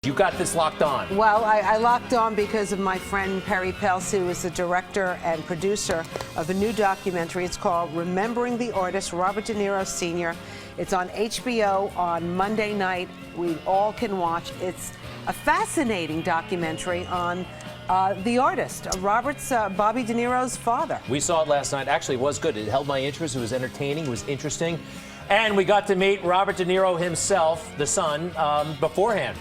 You got this locked on. Well, I locked on because of my friend Perry Pels, who is the director and producer of a new documentary. It's called Remembering the Artist, Robert DeNiro Sr. It's on HBO on Monday night. We all can watch. It's a fascinating documentary on the artist, Bobby De Niro's father. We saw it last night. Actually, it was good. It held my interest. It was entertaining. It was interesting. And we got to meet Robert De Niro himself, the son, beforehand.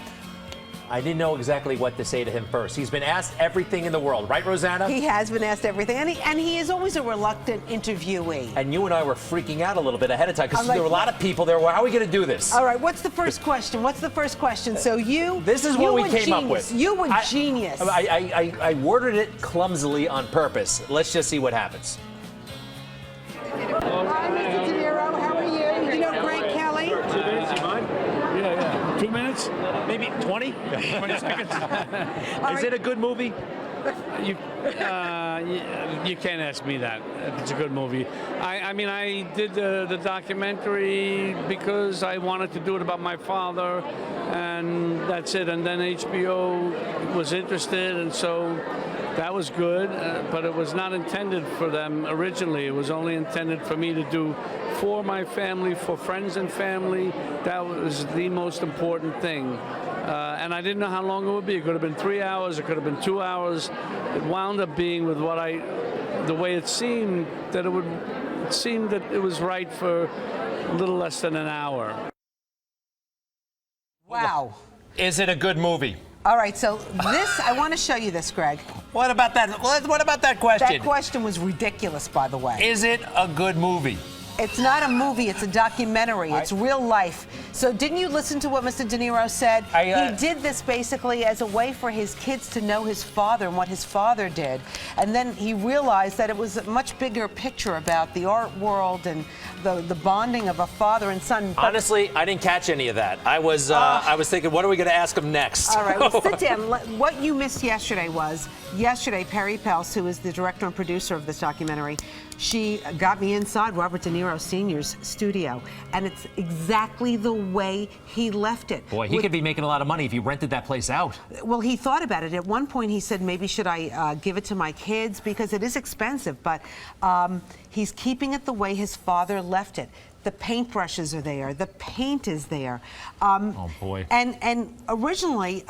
I didn't know exactly what to say to him first. He's been asked everything in the world, right, Rosanna? He has been asked everything, and he is always a reluctant interviewee. And you and I were freaking out a little bit ahead of time because there were a lot of people there. Well, how are we going to do this? All right, what's the first question? So This is what we came up with. You were genius. I worded it clumsily on purpose. Let's just see what happens. Hi, Mr. De Niro. How are you? You know Greg Kelly? 2 minutes, you mind? Yeah. 2 minutes? Maybe 20? 20 seconds. Is it a good movie? You can't ask me that. If it's a good movie. I mean, I did the documentary because I wanted to do it about my father, and that's it. And then HBO was interested, and so that was good, but it was not intended for them originally. It was only intended for me to do for my family, for friends and family. That was the most important thing. And I didn't know how long it would be. It could have been 3 hours. It could have been 2 hours. It wound up being with the way it seemed that it seemed that it was right for a little less than an hour. Wow. Is it a good movie? All right, so I want to show you this, Greg. What about that? What about that question? That question was ridiculous, by the way. Is it a good movie? It's not a movie, it's a documentary. It's real life. So didn't you listen to what Mr. De Niro said? He did this basically as a way for his kids to know his father and what his father did. And then he realized that it was a much bigger picture about the art world and the bonding of a father and son. But honestly, I didn't catch any of that. I was thinking, what are we going to ask him next? All right, well, sit down. What you missed yesterday was, Perry Pels, who is the director and producer of this documentary, she got me inside Robert De Niro Sr.'s studio, and it's exactly the way he left it. Boy, he could be making a lot of money if he rented that place out. Well, he thought about it. At one point, he said, maybe should I give it to my kids, because it is expensive, but he's keeping it the way his father left it. The paintbrushes are there. The paint is there. Oh, boy. And originally,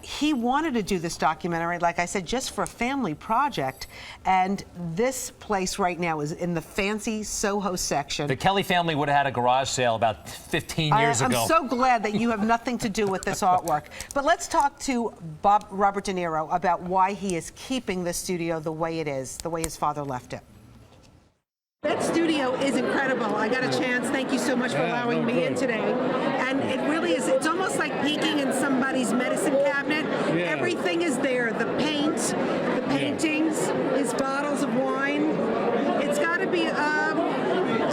he wanted to do this documentary, like I said, just for a family project. And this place right now is in the fancy Soho section. The Kelly family would have had a garage sale about 15 years ago. I'm so glad that you have nothing to do with this artwork. But let's talk to Robert De Niro about why he is keeping the studio the way it is, the way his father left it. That studio is incredible. I got a chance. Thank you so much for allowing me in today. And it really is, it's almost like peeking in somebody's medicine cabinet. Yeah. Everything is there. The paint, the paintings, his bottles of wine. It's got to be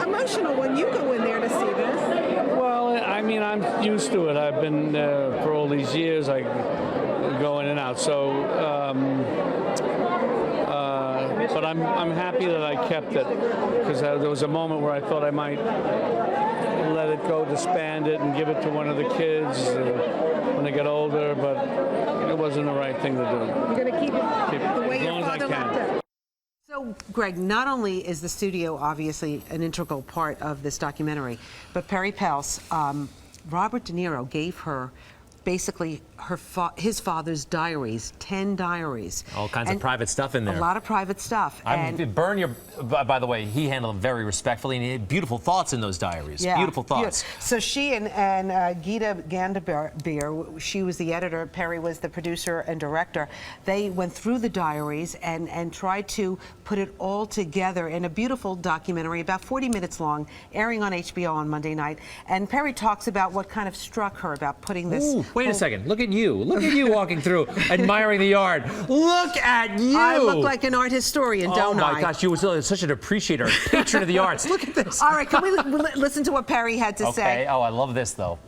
emotional when you go in there to see this. Well, I mean, I'm used to it. I've been for all these years. I go in and out. So. But I'm happy that I kept it, because there was a moment where I thought I might let it go, disband it, and give it to one of the kids when they get older, but it wasn't the right thing to do. You're going to keep it the way your father left it. So, Greg, not only is the studio obviously an integral part of this documentary, but Perry Pels, Robert De Niro gave her basically his father's diaries, 10 diaries. All kinds of private stuff in there. A lot of private stuff. By the way, he handled them very respectfully, and he had beautiful thoughts in those diaries. Yeah, beautiful thoughts. Yeah. So she and Gita Gandabeer, she was the editor, Perry was the producer and director, they went through the diaries and tried to put it all together in a beautiful documentary, about 40 minutes long, airing on HBO on Monday night. And Perry talks about what kind of struck her about putting this. Ooh, wait a second. Look at you. Look at you walking through, admiring the yard. Look at you. I look like an art historian, don't I? Oh, my gosh. You were such an appreciator, patron of the arts. Look at this. All right. Can we listen to what Perry had to say? Okay. Oh, I love this, though.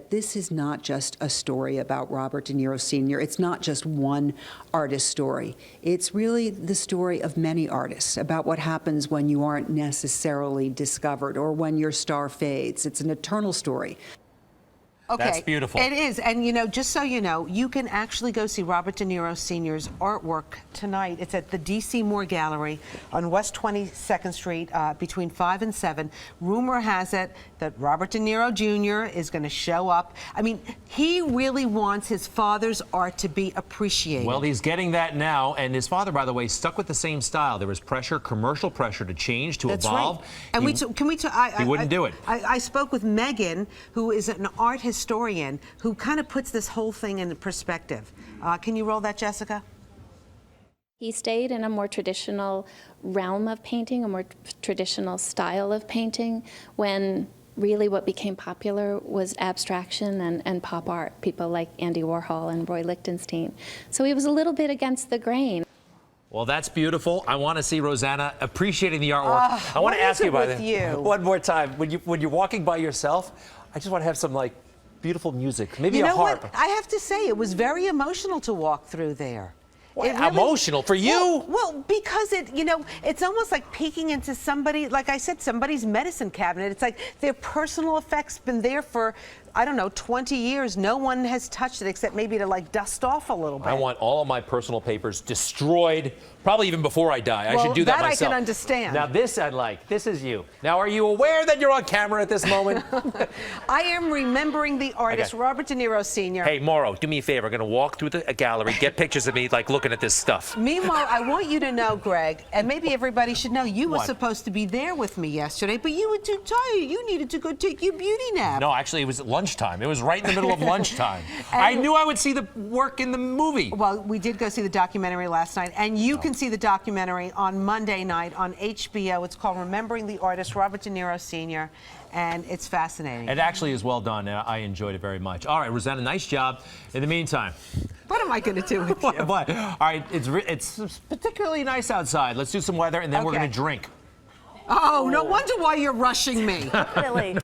This is not just a story about Robert De Niro Sr. It's not just one artist's story. It's really the story of many artists, about what happens when you aren't necessarily discovered or when your star fades. It's an eternal story. Okay. That's beautiful. It is. And, you know, just so you know, you can actually go see Robert De Niro Sr.'s artwork tonight. It's at the D.C. Moore Gallery on West 22nd Street between 5 and 7. Rumor has it that Robert De Niro Jr. is going to show up. I mean, he really wants his father's art to be appreciated. Well, he's getting that now. And his father, by the way, stuck with the same style. There was pressure, commercial pressure to change, to evolve. Right. And he wouldn't do it. I spoke with Megan, who is an art historian, who kind of puts this whole thing into perspective. Can you roll that, Jessica? He stayed in a more traditional realm of painting, a more traditional style of painting, when really what became popular was abstraction and pop art, people like Andy Warhol and Roy Lichtenstein. So he was a little bit against the grain. Well, that's beautiful. I want to see Rosanna appreciating the artwork. I want to ask you about it one more time. When you're walking by yourself, I just want to have some like beautiful music, maybe a harp. What? I have to say, it was very emotional to walk through there. What, emotional for you? Well, because it's almost like peeking into somebody, like I said, somebody's medicine cabinet. It's like their personal effects been there for, I don't know, 20 years. No one has touched it except maybe to like dust off a little bit. I want all of my personal papers destroyed, probably even before I die. I should do that myself. I can understand. Now this I'd like. This is you. Now are you aware that you're on camera at this moment? I am remembering the artist, Robert De Niro Sr. Hey, Mauro, do me a favor. I'm going to walk through a gallery, get pictures of me like looking at this stuff. Meanwhile, I want you to know, Greg, and maybe everybody should know, you were supposed to be there with me yesterday, but you were too tired. You needed to go take your beauty nap. No, actually, it was at lunchtime. It was right in the middle of lunchtime. I knew I would see the work in the movie. Well, we did go see the documentary last night, and you can see the documentary on Monday night on HBO. It's called Remembering the Artist, Robert De Niro Sr., and it's fascinating. It actually is well done. I enjoyed it very much. All right, Rosanna, nice job. In the meantime, what am I going to do with you? What? All right, it's particularly nice outside. Let's do some weather, and then we're going to drink. Oh, no wonder why you're rushing me. Really.